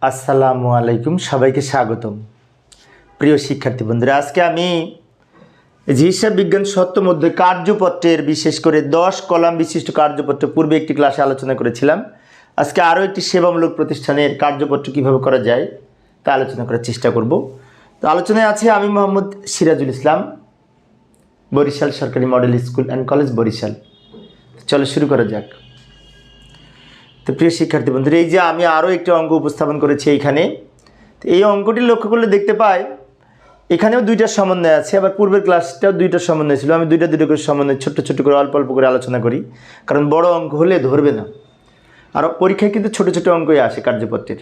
আসসালামু আলাইকুম, সবাইকে স্বাগতম। প্রিয় শিক্ষার্থী বন্ধুরা, আজকে আমি যে হিসাব বিজ্ঞান সপ্তম অধ্যায় কার্যপত্রের বিশেষ করে 10 কলাম বিশিষ্ট কার্যপত্র পূর্বে একটি ক্লাসে আলোচনা করেছিলাম। আজকে আরও একটি সেবামূলক প্রতিষ্ঠানের কার্যপত্র কীভাবে করা যায় তা আলোচনা করার চেষ্টা করব। তো আলোচনায় আছে আমি মোহাম্মদ সিরাজুল ইসলাম, বরিশাল সরকারি model school and college Barishal. চলো শুরু করা যাক। তো প্রিয় শিক্ষার্থী বন্ধুরা, এই যে আমি আরও একটি অঙ্ক উপস্থাপন করেছি এইখানে। তো এই অঙ্কটি লক্ষ্য করলে দেখতে পাই এখানেও দুইটা সমন্বয় আছে, আবার পূর্বের ক্লাসটাও দুইটা সমন্বয় ছিল। আমি দুইটা করে সমন্বয় ছোট্ট ছোট্ট করে অল্প অল্প করে আলোচনা করি, কারণ বড় অঙ্ক হলে ধরবে না। আর পরীক্ষায় কিন্তু ছোট ছোট অঙ্কই আসে কার্যপত্রের।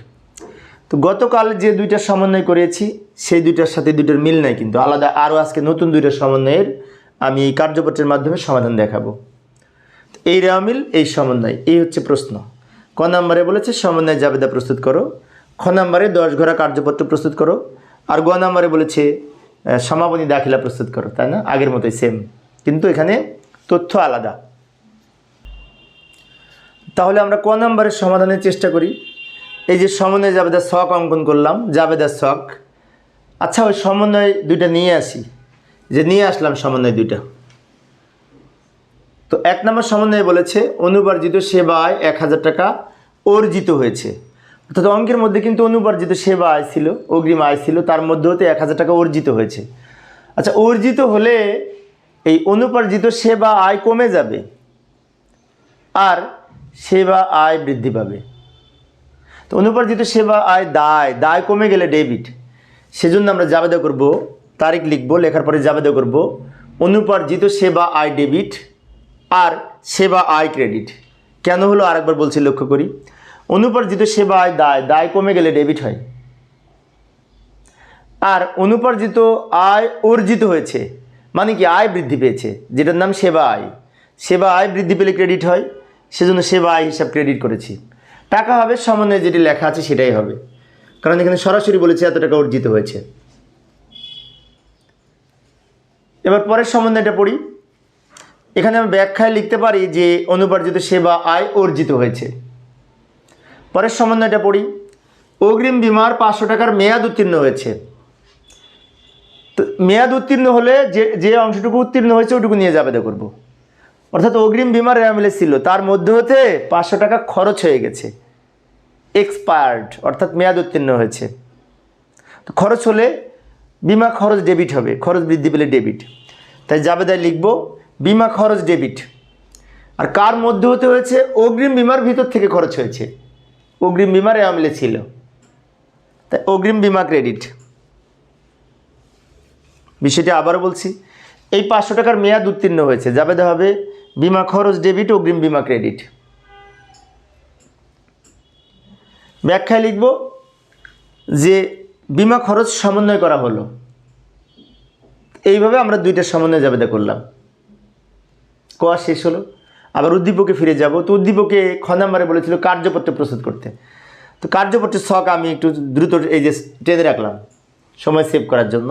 তো গতকাল যে দুইটা সমন্বয় করেছি সেই দুইটার সাথে দুইটার মিল নাই, কিন্তু আলাদা আরও আজকে নতুন দুইটা সমন্বয়ের আমি এই কার্যপত্রের মাধ্যমে সমাধান দেখাবো। এই রেওয়া মিল, এই সমন্বয়, এই হচ্ছে প্রশ্ন। ক নম্বরে বলেছে সমন্বয় জাবেদা প্রস্তুত করো, খ নম্বরে 10 ঘোড়া কার্যপত্র প্রস্তুত করো, আর গ নম্বরে বলেছে সমাপনী দাখিলা প্রস্তুত করো, তাই না? আগের মতোই সেম, কিন্তু এখানে তথ্য আলাদা। তাহলে আমরা ক নম্বরের সমাধানের চেষ্টা করি। এই যে সমন্বয় জাবেদা ছক অঙ্কন করলাম, জাবেদার ছক। আচ্ছা, ওই সমন্বয় দুইটা নিয়ে আসি, যে নিয়ে আসলাম সমন্বয় দুইটা। তো 1 নম্বর সমন্বয়ে বলেছে অনুপার্জিত সেবা আয় 1000 টাকা অর্জিত হয়েছে। অর্থাৎ অঙ্কের মধ্যে কিন্তু অনুপার্জিত সেবা আয় ছিল, অগ্রিম আয় ছিল, তার মধ্যে হতে 1000 টাকা অর্জিত হয়েছে। আচ্ছা, অর্জিত হলে এই অনুপার্জিত সেবা আয় কমে যাবে আর সেবা আয় বৃদ্ধি পাবে। তো অনুপার্জিত সেবা আয় দায় কমে গেলে ডেবিট, সেজন্য আমরা জাবেদা করব, তারিখ লিখব, লেখার পরে জাবেদা করব অনুপার্জিত সেবা আয় ডেবিট আর সেবা আয় ক্রেডিট। কেন হলো আরেকবার বলছি, লক্ষ্য করি। অনুপার্জিত সেবা আয় দায় কমে গেলে ডেবিট হয়, আর অনুপার্জিত আয় অর্জিত হয়েছে মানে কি আয় বৃদ্ধি পেয়েছে, যেটার নাম সেবা আয়। সেবা আয় বৃদ্ধি পেলে ক্রেডিট হয়, সেজন্য সেবা আয় হিসাব ক্রেডিট করেছি। টাকা হবে সমন্বয়ে যেটি লেখা আছে সেটাই হবে, কারণ এখানে সরাসরি বলেছে এত টাকা অর্জিত হয়েছে। এবার পরের সমন্বয়টা পড়ি। এখানে আমি ব্যাখ্যায় লিখতে পারি যে অনুপার্জিত সেবা আয় অর্জিত হয়েছে। পরের সমন্বয়টা পড়ি। অগ্রিম বীমার 500 টাকার মেয়াদ উত্তীর্ণ হয়েছে। তো মেয়াদ উত্তীর্ণ হলে যে অংশটুকু উত্তীর্ণ হয়েছে ওটুকু নিয়ে জাবেদা করব। অর্থাৎ অগ্রিম বীমার রেওয়া মিলে ছিল, তার মধ্যে হতে 500 টাকা খরচ হয়ে গেছে, এক্সপায়ার্ড, অর্থাৎ মেয়াদ উত্তীর্ণ হয়েছে। তো খরচ হলে বিমা খরচ ডেবিট হবে, খরচ বৃদ্ধি পেলে ডেবিট। তাই জাবেদায় লিখব বিমা খরচ ডেবিট। আর কার মধ্যে হতে হয়েছে? অগ্রিম বিমার ভিতর থেকে খরচ হয়েছে, অগ্রিম বিমা রেওয়া মিলে ছিল, তাই অগ্রিম বিমা ক্রেডিট। বিষয়টি আবারও বলছি, এই 500 টাকার মেয়াদ উত্তীর্ণ হয়েছে, জাবেদা হবে বিমা খরচ ডেবিট, অগ্রিম বিমা ক্রেডিট। ব্যাখ্যায় লিখব যে বিমা খরচ সমন্বয় করা হলো। এইভাবে আমরা দুইটা সমন্বয় জাবেদা করলাম। ক শেষ হলো, আবার উদ্দীপকে ফিরে যাব। তো উদ্দীপকে খ নম্বরে বলেছিল কার্যপত্র প্রস্তুত করতে। তো কার্যপত্রের ছক আমি একটু দ্রুত এই যে টেনে রাখলাম সময় সেভ করার জন্য।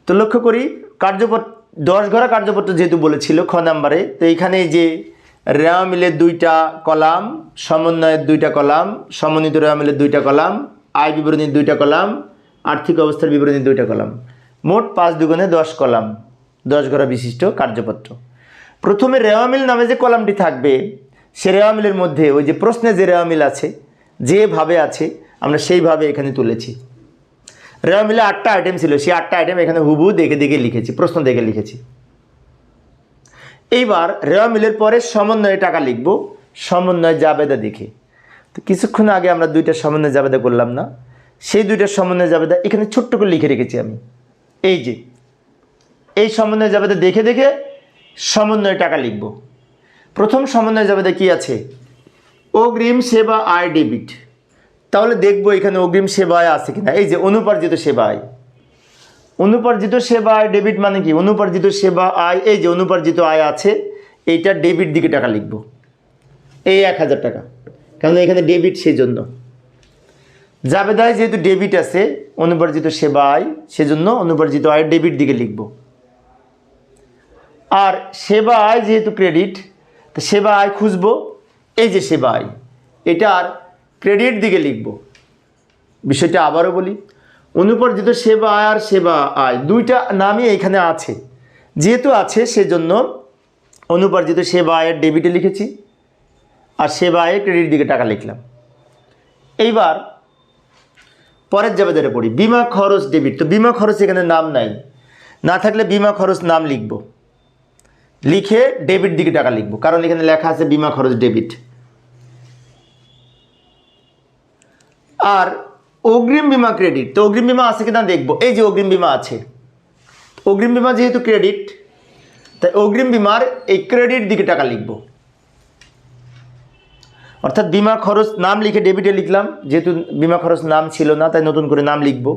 তো লক্ষ্য করি কার্যপত্র 10 ঘোড়া কার্যপত্র যেহেতু বলেছিল খ নম্বরে, তো এইখানে যে রেওয়া মিলের 2টা কলাম, সমন্বয়ের 2টা কলাম, সমন্বিত রেওয়া মিলের 2টা কলাম, আয় বিবরণীর 2টা কলাম, আর্থিক অবস্থার বিবরণীর 2টা কলাম, মোট 5 দুগুণে 10 কলাম, 10 ঘোড়া বিশিষ্ট কার্যপত্র। প্রথমে রেওয়া মিল নামে যে কলামটি থাকবে সে রেওয়া মিলের মধ্যে ওই যে প্রশ্নে যে রেওয়া মিল আছে, যেভাবে আছে আমরা সেইভাবে এখানে তুলেছি। রেওয়া মিলে 8টা আইটেম ছিল, সেই 8টা আইটেম এখানে হুবহু দেখে দেখে লিখেছি, প্রশ্ন দেখে লিখেছি। এইবার রেওয়া মিলের পরে সমন্বয়ে টাকা লিখব, সমন্বয় জাবেদা দেখে। তো কিছুক্ষণ আগে আমরা 2টা সমন্বয় জাবেদা করলাম না, সেই 2টা সমন্বয় জাবেদা এখানে ছোট্ট করে লিখে রেখেছি আমি। এই যে এই সমন্বয় জাবেদা দেখে দেখে সমন্বয় টাকা লিখব। প্রথম সমন্বয় জাবেদা কি আছে? অগ্রিম সেবা আয় ডেবিট। তাহলে দেখবো এখানে অগ্রিম সেবা আয় আছে কিনা। এই যে অনুপার্জিত সেবা আয়, অনুপার্জিত সেবা আয় ডেবিট মানে কি? অনুপার্জিত সেবা আয়, এই যে অনুপার্জিত আয় আছে, এইটা ডেবিট দিকে টাকা লিখব, এই 1000 টাকা, কারণ এখানে ডেবিট, সেই জন্য জাবেদায় যেহেতু ডেবিট আছে অনুপার্জিত সেবা আয়, সেজন্য অনুপার্জিত আয় ডেবিট দিকে লিখব। আর সেবা আয় যেহেতু ক্রেডিট, তো সেবা আয় খুঁজবো, এই যে সেবা আয়, এটার ক্রেডিট দিকে লিখব। বিষয়টা আবারও বলি, অনুপার্জিত সেবা আয় আর সেবা আয় দুইটা নামই এখানে আছে, যেহেতু আছে সেজন্য অনুপার্জিত সেবা আয়ের ডেবিটে লিখেছি আর সেবা আয়ের ক্রেডিট দিকে টাকা লিখলাম। এইবার পরের জাবেদারে পড়ি, বিমা খরচ ডেবিট। তো বিমা খরচ এখানে নাম নাই, না থাকলে বিমা খরচ নাম লিখব, লিখে ডেবিট দিকে টাকা লিখব, কারণ এখানে লেখা আছে বিমা খরচ ডেবিট। আর অগ্রিম বিমা ক্রেডিট, তো অগ্রিম বিমা আছে কিনা দেখব। এই যে অগ্রিম বিমা আছে, অগ্রিম বিমা যেহেতু ক্রেডিট তাই অগ্রিম বিমার এই ক্রেডিট দিকে টাকা লিখব, অর্থাৎ বিমা খরচ নাম লিখে ডেবিটে লিখলাম, যেহেতু বিমা খরচ নাম ছিল না তাই নতুন করে নাম লিখব।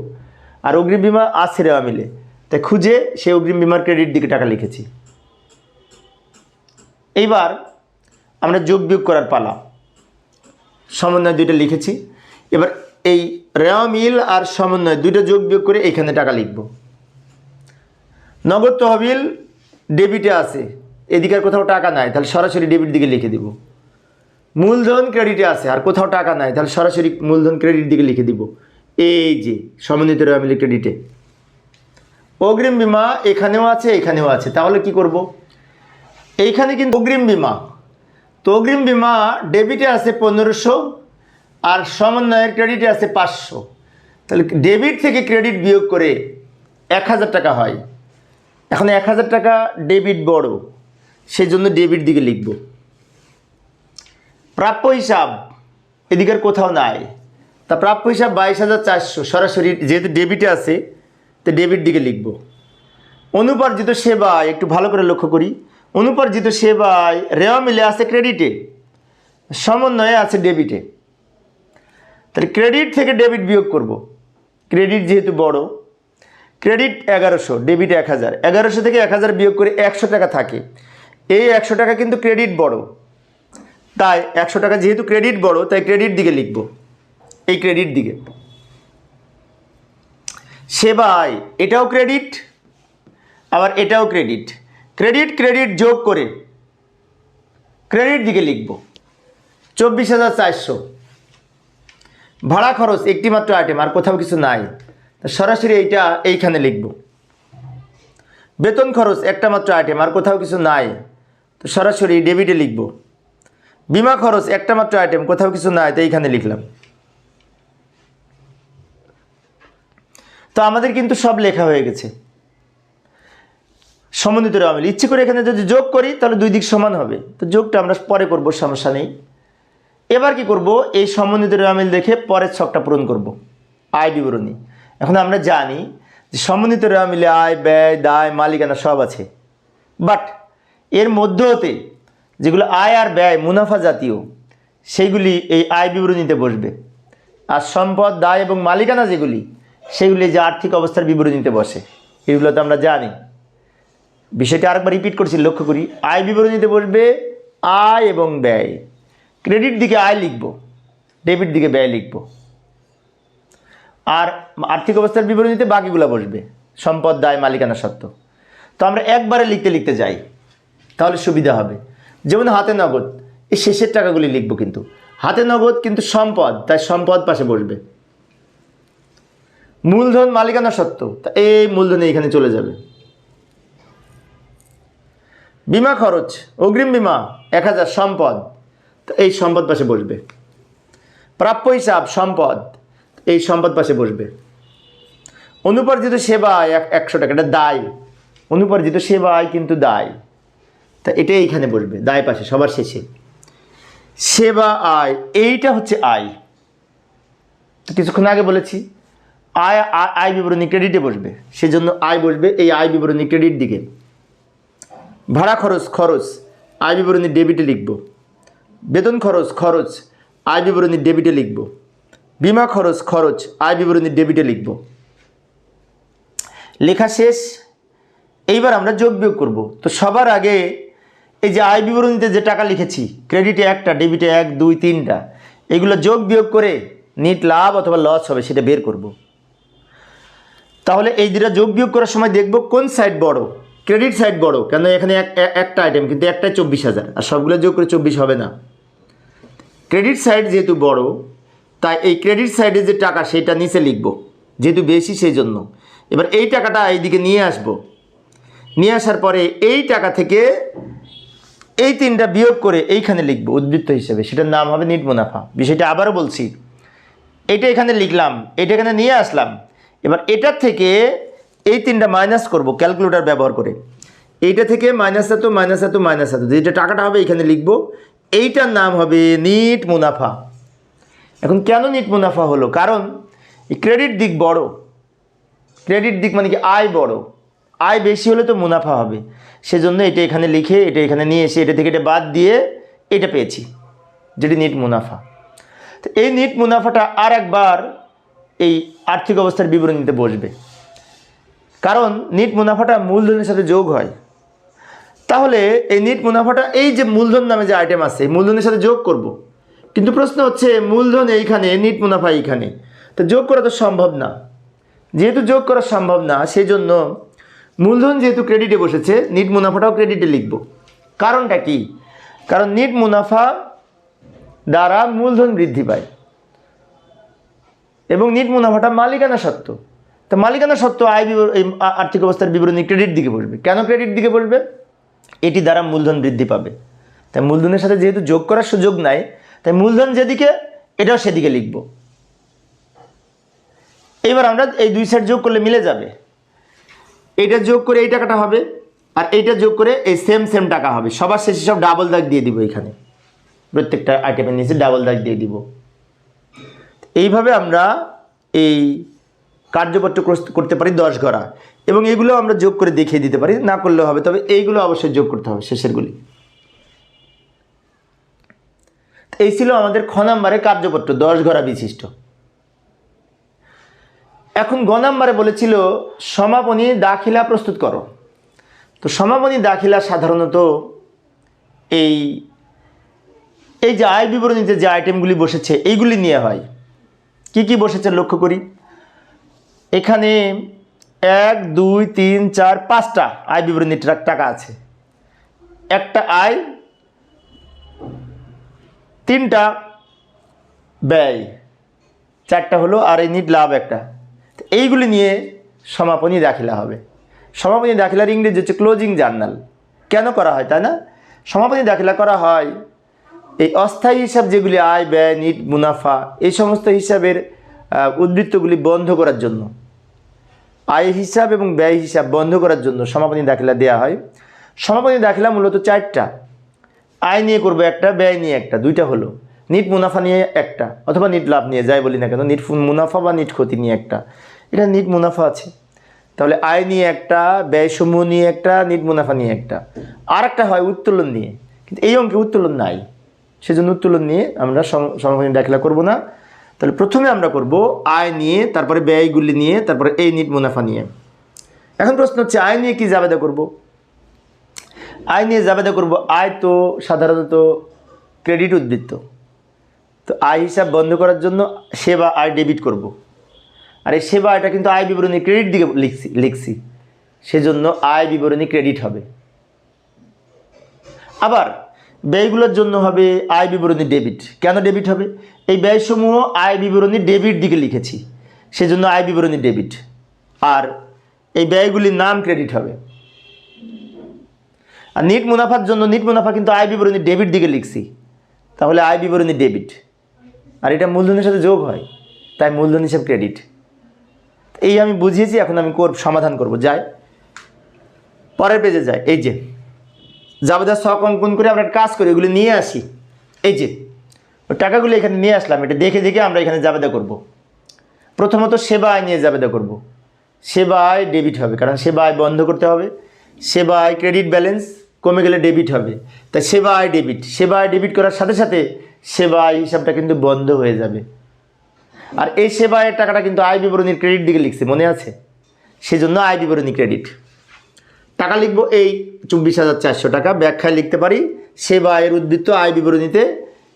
আর অগ্রিম বিমা আছে রেওয়া মিলে, তাই খুঁজে সেই অগ্রিম বিমার ক্রেডিট দিকে টাকা লিখেছি। এইবার আমরা যোগ বিয়োগ করার পালা, সমন্বয় দুইটা লিখেছি। এবার এই রেওয়া মিল আর সমন্বয় দুইটা যোগ বিয়োগ করে এইখানে টাকা লিখব। নগদ তহবিল ডেবিটে আছে, এদিকে আর কোথাও টাকা নাই, তাহলে সরাসরি ডেবিট দিকে লিখে দিব। মূলধন ক্রেডিটে আছে, আর কোথাও টাকা নাই, তাহলে সরাসরি মূলধন ক্রেডিট দিকে লিখে দিব। এই যে সমন্বিত রেওয়া মিল ক্রেডিটে। অগ্রিম বিমা এখানেও আছে এখানেও আছে, তাহলে কি করব, এইখানে কিন্তু অগ্রিম বিমা, তো অগ্রিম বিমা ডেবিটে আছে 1500 আর সমন্বয়ের ক্রেডিটে আছে 500, তাহলে ডেবিট থেকে ক্রেডিট বিয়োগ করে 1000 টাকা হয়। এখন 1000 টাকা ডেবিট বড়, সেই জন্য ডেবিট দিকে লিখব। প্রাপ্য হিসাব এদিকের কোথাও নাই, তা প্রাপ্য হিসাব 22400, সরাসরি যেহেতু ডেবিটে আছে তো ডেবিট দিকে লিখব। অনুপার্জিত সেবায় একটু ভালো করে লক্ষ্য করি, অনুপার্জিত সেবায় রেওয়া মিলে আছে ক্রেডিটে, সমন্বয়ে আছে ডেবিটে, তাহলে ক্রেডিট থেকে ডেবিট বিয়োগ করব। ক্রেডিট যেহেতু বড়, ক্রেডিট 1100, ডেবিট 1000, 1100 থেকে 1000 বিয়োগ করে 100 টাকা থাকে। এই 100 টাকা কিন্তু ক্রেডিট বড়, তাই 100 টাকা যেহেতু ক্রেডিট বড় তাই ক্রেডিট দিকে লিখব, এই ক্রেডিট দিকে। সেবায় এটাও ক্রেডিট আবার এটাও ক্রেডিট, ক্রেডিট ক্রেডিট যোগ করে ক্রেডিট দিকে লিখব 24400। ভাড়া খরচ একটি মাত্র আইটেম, আর কোথাও কিছু নাই, সরাসরি এইটা এইখানে লিখব। বেতন খরচ একটা মাত্র আইটেম, আর কোথাও কিছু নাই, তো সরাসরি ডেবিটে লিখব। বিমা খরচ একটা মাত্র আইটেম, কোথাও কিছু নাই, তো এইখানে লিখলাম। তো আমাদের কিন্তু সব লেখা হয়ে গেছে। সমন্বিত রেওয়া মিল ইচ্ছে করে এখানে যদি যোগ করি তাহলে দুই দিক সমান হবে, তো যোগটা আমরা পরে করব, সমস্যা নেই। এবার কি করব, এই সমন্বিত রেওয়া মিল দেখে পরের ছকটা পূরণ করব, আয় বিবরণী। এখন আমরা জানি যে সমন্বিত রেওয়া মিলে আয় ব্যয় দায় মালিকানা সব আছে, বাট এর মধ্য হতে যেগুলো আয় আর ব্যয় মুনাফা জাতীয় সেইগুলি এই আয় বিবরণীতে বসবে, আর সম্পদ দায় এবং মালিকানা যেগুলি সেগুলি যে আর্থিক অবস্থার বিবরণীতে বসে, এগুলো তো আমরা জানি। বিষয়টা আরেকবার রিপিট করছি, লক্ষ্য করি, আয় বিবরণীতে বসবে আয় এবং ব্যয়, ক্রেডিট দিকে আয় লিখব, ডেবিট দিকে ব্যয় লিখব, আর আর্থিক অবস্থার বিবরণীতে বাকিগুলো বসবে সম্পদ দায় মালিকানা সত্ত্ব। তো আমরা একবারে লিখতে লিখতে যাই, তাহলে সুবিধা হবে। যেমন হাতে নগদ, এই শেষের টাকাগুলি লিখব, কিন্তু হাতে নগদ কিন্তু সম্পদ, তাই সম্পদ পাশে বসবে। মূলধন মালিকানা সত্ত্ব, তা এই মূলধনে এখানে চলে যাবে। বিমা খরচ অগ্রিম বিমা 1000 সম্পদ, তো এই সম্পদ পাশে বসবে। প্রাপ্য হিসাব সম্পদ, এই সম্পদ পাশে বসবে। অনুপার্জিত সেবা 100 টাকা, এটা দায়, অনুপার্জিত সেবা আয় কিন্তু দায়, তা এটা এইখানে বসবে দায় পাশে সবার শেষে। সেবা আয় এইটা হচ্ছে আয়, তো কিছুক্ষণ আগে বলেছি আয় আয় বিবরণী ক্রেডিটে বসবে, সেজন্য আয় বসবে এই আয় বিবরণী ক্রেডিট দিকে। ভাড়া খরচ খরচ আয় বিবরণী ডেবিটে লিখব। বেতন খরচ খরচ আয় বিবরণী ডেবিটে লিখব। বিমা খরচ খরচ আয় বিবরণী ডেবিটে লিখব। লেখা শেষ। এইবার আমরা যোগ বিয়োগ করব। তো সবার আগে এই যে আয় বিবরণীতে যে টাকা লিখেছি, ক্রেডিটে একটা ডেবিটে 1 2 3টা, এগুলো যোগ বিয়োগ করে নিট লাভ অথবা লস হবে সেটা বের করব। তাহলে এই দুটা যোগ বিয়োগ করার সময় দেখব কোন সাইড বড়। ক্রেডিট সাইড বড়, কেন এখানে একটা আইটেম কিন্তু একটাই 24000, আর সবগুলো যোগ করে 24 হবে না। ক্রেডিট সাইড যেহেতু বড় তাই এই ক্রেডিট সাইডে যে টাকা সেটা নিচে লিখব, যেহেতু বেশি সেই জন্য। এবার এই টাকাটা এইদিকে নিয়ে আসব, নিয়ে আসার পরে এই টাকা থেকে এই তিনটা বিয়োগ করে এইখানে লিখব উদ্বৃত্ত হিসেবে, সেটার নাম হবে নিট মুনাফা। বিষয়টা আবারও বলছি, এটা এখানে লিখলাম, এটা এখানে নিয়ে আসলাম। এবার এটার থেকে এই তিনটা মাইনাস করব ক্যালকুলেটর ব্যবহার করে। এইটা থেকে মাইনাস এত মাইনাস এত মাইনাস এত, যেটা টাকাটা হবে এখানে লিখব, এইটার নাম হবে নিট মুনাফা। এখন কেন নিট মুনাফা হলো? কারণ এই ক্রেডিট দিক বড়, ক্রেডিট দিক মানে কি আয় বড়, আয় বেশি হলে তো মুনাফা হবে, সেজন্য এটা এখানে লিখে এটা এখানে নিয়ে এসে এটা থেকে এটা বাদ দিয়ে এটা পেয়েছি, যেটি নিট মুনাফা। তো এই নিট মুনাফাটা আর একবার এই আর্থিক অবস্থার বিবরণীতে বসবে, কারণ নিট মুনাফাটা মূলধনের সাথে যোগ হয়। তাহলে এই নিট মুনাফাটা এই যে মূলধন নামে যে আইটেম আছে মূলধনের সাথে যোগ করব, কিন্তু প্রশ্ন হচ্ছে মূলধন এইখানে, নিট মুনাফা এইখানে, তো যোগ করা তো সম্ভব না। যেহেতু যোগ করা সম্ভব না, সেই জন্য মূলধন যেহেতু ক্রেডিটে বসেছে, নিট মুনাফাটাও ক্রেডিটে লিখব। কারণটা কি? কারণ নিট মুনাফা দ্বারা মূলধন বৃদ্ধি পায় এবং নিট মুনাফাটা মালিকানা সত্ত্ব। তো মালিকানা সত্ত্ব এই আর্থিক অবস্থার বিবরণী ক্রেডিট দিকে বসবে। কেন ক্রেডিট দিকে বসবে? এটি দ্বারা মূলধন বৃদ্ধি পাবে। তাই মূলধনের সাথে যেহেতু যোগ করার সুযোগ নাই, তাই মূলধন যেদিকে এটাও সেদিকে লিখব। এবার আমরা এই দুই সাইড যোগ করলে মিলে যাবে, এইটা যোগ করে এই টাকাটা হবে আর এইটা যোগ করে এই সেম সেম টাকা হবে। সবার শেষে সব ডাবল দাগ দিয়ে দিব, এখানে প্রত্যেকটা আইটেমের নিচে ডাবল দাগ দিয়ে দিব। এইভাবে আমরা এই কার্যপত্র করতে পারি 10 গড়া, এবং এগুলো আমরা যোগ করে দেখিয়ে দিতে পারি, না করলেও হবে, তবে এইগুলো অবশ্যই যোগ করতে হবে শেষেরগুলি। এই ছিল আমাদের খ নাম্বারে কার্যপত্র 10 গড়া বিশিষ্ট। এখন গ নাম্বারে বলেছিল সমাপনী দাখিলা প্রস্তুত করো। তো সমাপনী দাখিলা সাধারণত এই যে আয় বিবরণীতে যে আইটেমগুলি বসেছে এইগুলি নিয়ে হয়। কি কি বসেছে লক্ষ্য করি, এখানে 1 2 3 4 5টা আয় বিবরণীর টাকা আছে। একটা আয়, 3টা ব্যয়, 4টা হলো, আর এই নিট লাভ একটা। এইগুলি নিয়ে সমাপনী দাখিলা হবে। সমাপনী দাখিলার ইংরেজি হচ্ছে ক্লোজিং জার্নাল। কেন করা হয় তাই না? সমাপনী দাখিলা করা হয় এই অস্থায়ী হিসাব যেগুলি আয় ব্যয় নিট মুনাফা এই সমস্ত হিসাবের উদ্বৃত্তগুলি বন্ধ করার জন্য, আয় হিসাব এবং ব্যয় হিসাব বন্ধ করার জন্য সমাপনী দাখিলা দেওয়া হয়। সমাপনী দাখিলা মূলত 4টা, আয় নিয়ে করবো একটা, ব্যয় নিয়ে একটা, 2টা হলো, নিট মুনাফা নিয়ে একটা, অথবা নিট লাভ নিয়ে যাই বলি না কেন, নিট মুনাফা বা নিট ক্ষতি নিয়ে একটা। এটা নিট মুনাফা আছে, তাহলে আয় নিয়ে একটা, ব্যয় সমূহ নিয়ে একটা, নিট মুনাফা নিয়ে একটা, আর একটা হয় উত্তোলন নিয়ে, কিন্তু এই অঙ্কে উত্তোলন নাই, সেজন্য উত্তোলন নিয়ে আমরা সমাপনী দাখিলা করব না। তাহলে প্রথমে আমরা করব আয় নিয়ে, তারপরে ব্যয়গুলি নিয়ে, তারপরে এই নিট মুনাফা নিয়ে। এখন প্রশ্ন হচ্ছে আয় নিয়ে কি জাবেদা করব? আয় নিয়ে জাবেদা করব, আয় তো সাধারণত ক্রেডিট উদ্বৃত্ত, তো আয় হিসাব বন্ধ করার জন্য সেবা আয় ডেবিট করব, আর এই সেবা এটা কিন্তু আয় বিবরণী ক্রেডিট দিকে লিখছি, সেজন্য আয় বিবরণী ক্রেডিট হবে। আবার ব্যয়গুলোর জন্য হবে আয় বিবরণী ডেবিট। কেন ডেবিট হবে? এই ব্যয়সমূহ আয় বিবরণী ডেবিট দিকে লিখেছি, সেজন্য আয় বিবরণী ডেবিট, আর এই ব্যয়গুলির নাম ক্রেডিট হবে। আর নিট মুনাফার জন্য, নিট মুনাফা কিন্তু আয় বিবরণী ডেবিট দিকে লিখছি, তাহলে আয় বিবরণী ডেবিট, আর এটা মূলধনের সাথে যোগ হয়, তাই মূলধন হিসাব ক্রেডিট। এই আমি বুঝিয়েছি, এখন আমি সমাধান করব। যাই পরের পেজে যাই। এই যে জাবেদা ছক অঙ্কন করে আমরা কাজ করি, এগুলি নিয়ে আসি। এই যে টাকাগুলো এখানে নিয়ে আসলাম, এটা দেখে দেখে আমরা এখানে জাবেদা করব। প্রথমত সেবা আয় নিয়ে জাবেদা করব। সেবা আয় ডেবিট হবে, কারণ সেবা আয় বন্ধ করতে হবে। সেবা আয় ক্রেডিট ব্যালেন্স কমে গেলে ডেবিট হবে, তাই সেবা আয় ডেবিট। সেবা আয় ডেবিট করার সাথে সাথে সেবা আয় হিসাবটা কিন্তু বন্ধ হয়ে যাবে। আর এই সেবা আয়ের টাকাটা কিন্তু আয় বিবরণীর ক্রেডিট দিকে লিখছে, মনে আছে? সেজন্য আয় বিবরণী ক্রেডিট। টাকা লিখবো এই 24,400 টাকা, ব্যাখ্যায় লিখতে পারি সেবা আয়ের উদ্বৃত্ত আয় বিবরণীতে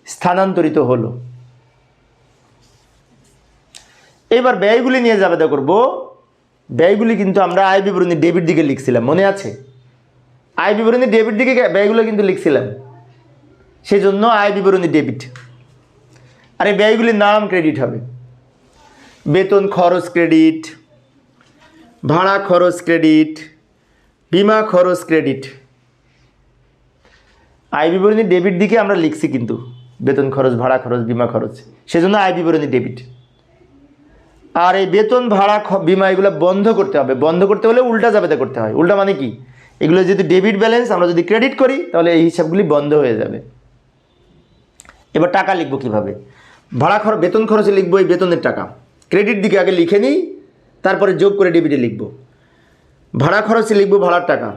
স্থানান্তরিত হলো। এবার ব্যয়গুলি নিয়ে জাবেদা করব। ব্যয়গুলি কিন্তু আমরা আয় বিবরণী ডেবিট দিকে লিখছিলাম, মনে আছে? আয় বিবরণী ডেবিট দিকে ব্যয়গুলো কিন্তু লিখছিলাম, সেজন্য আয় বিবরণী ডেবিট। আর এই ব্যয়গুলির নাম ক্রেডিট হবে। বেতন খরচ ক্রেডিট, ভাড়া খরচ ক্রেডিট, বিমা খরচ ক্রেডিট। আয় বিবরণী ডেবিট দিকে আমরা লিখছি, কিন্তু বেতন খরচ, ভাড়া খরচ, বিমা খরচ, সেজন্য আয় বিবরণী ডেবিট। আর এই বেতন, ভাড়া, বিমা এগুলো বন্ধ করতে হবে। বন্ধ করতে হলে উল্টা জাবেদা করতে হয়। উল্টা মানে কি? এগুলো যদি ডেবিট ব্যালেন্স, আমরা যদি ক্রেডিট করি তাহলে এই হিসাবগুলি বন্ধ হয়ে যাবে। এবার টাকা লিখবো কিভাবে? ভাড়া খরচ, বেতন খরচে লিখবো এই বেতনের টাকা, ক্রেডিট দিকে আগে লিখে নিই, তারপরে যোগ করে ডেবিটে লিখব। ভাড়া খরচে লিখবো ভাড়ার টাকা,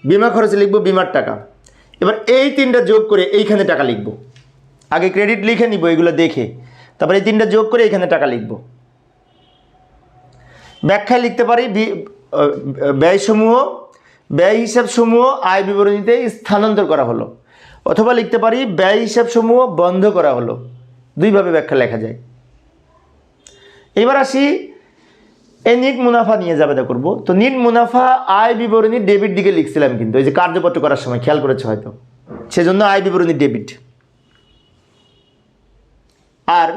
বিমা খরচে লিখবো বিমার টাকা। এবার এই তিনটা যোগ করে এইখানে টাকা লিখব। আগে ক্রেডিট লিখে নিব এগুলো দেখে, তারপরে এই তিনটা যোগ করে এইখানে টাকা লিখব। ব্যাখ্যায় লিখতে পারি ব্যয়সমূহ, ব্যয় হিসাবসমূহ আয় বিবরণীতে স্থানান্তর করা হলো, অথবা লিখতে পারি ব্যয় হিসাবসমূহ বন্ধ করা হলো। দুইভাবে ব্যাখ্যা লেখা যায়। এবার আসি এই নিট মুনাফা নিয়ে জাবেদা করব। তো নিট মুনাফা আয় বিবরণী ডেবিট দিকে লিখছিলাম, কিন্তু এই যে কার্যপত্র করার সময় খেয়াল করেছে হয়তো, সেজন্য আয় বিবরণী ডেবিট। আর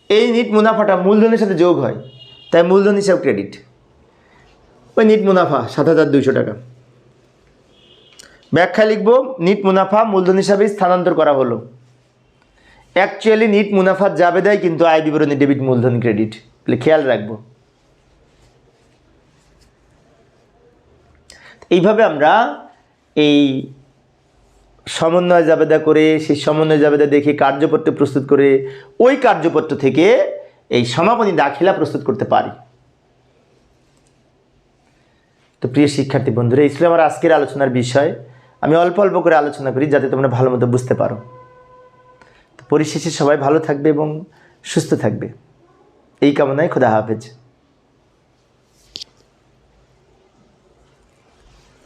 এই নিট মুনাফাটা মূলধনের সাথে যোগ হয়, তাই মূলধন হিসাব ক্রেডিট। ওই নিট মুনাফা 7,200 টাকা। ব্যাখ্যা লিখব নিট মুনাফা মূলধন হিসাবে স্থানান্তর করা হলো। অ্যাকচুয়ালি নিট মুনাফার জাবেদাই কিন্তু আয় বিবরণী ডেবিট, মূলধন ক্রেডিট, খেয়াল রাখবো। এইভাবে আমরা এই সমন্বয় জাবেদা করে, সেই সমন্বয় জাবেদা দেখে কার্যপত্র প্রস্তুত করে ওই কার্যপত্র থেকে এই সমাপনী দাখিলা প্রস্তুত করতে পারি। তো প্রিয় শিক্ষার্থী বন্ধুরা, এই ছিল আমার আজকের আলোচনার বিষয়। আমি অল্প অল্প করে আলোচনা করি যাতে তোমরা ভালো মতো বুঝতে পারো। তো পরিশেষে সবাই ভালো থাকবে এবং সুস্থ থাকবে, এই কামনায় খোদা হাফেজ।